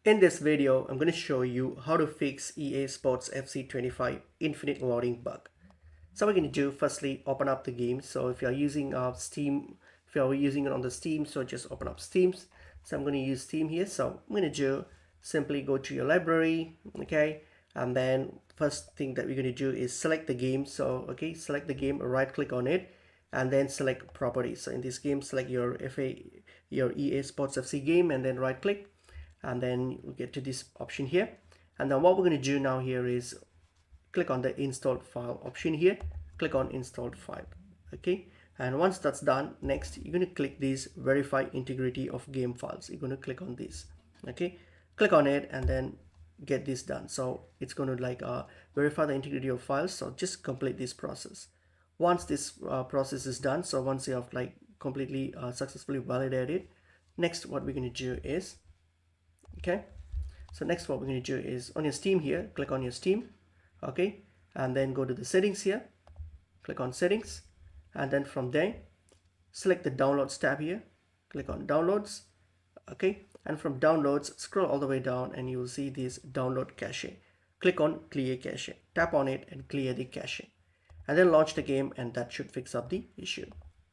In this video, I'm going to show you how to fix EA Sports FC 25 infinite loading bug. So what we're going to do, firstly, open up the game. So if you're using Steam, if you're using it on the Steam, so just open up Steam. So I'm going to use Steam here. So I'm going to do, simply go to your library, okay? And then first thing that we're going to do is select the game. So, okay, select the game, right click on it, and then select properties. So in this game, select your your EA Sports FC game, and then right click, and then we get to this option here. And then what we're going to do now here is click on the installed file option here, click on installed file, okay? And once that's done, next you're going to click this verify integrity of game files. You're going to click on this, okay? Click on it and then get this done. So it's going to like verify the integrity of files. So just complete this process. Once this process is done, so once you have like completely successfully validated, next what we're going to do is, okay, so next what we're going to do is on your Steam here, click on your Steam, okay, and then go to the settings here, click on settings, and then from there select the downloads tab here, click on downloads, okay, and from downloads scroll all the way down and you will see this download cache. Click on clear cache, tap on it and clear the cache, and then launch the game, and that should fix up the issue.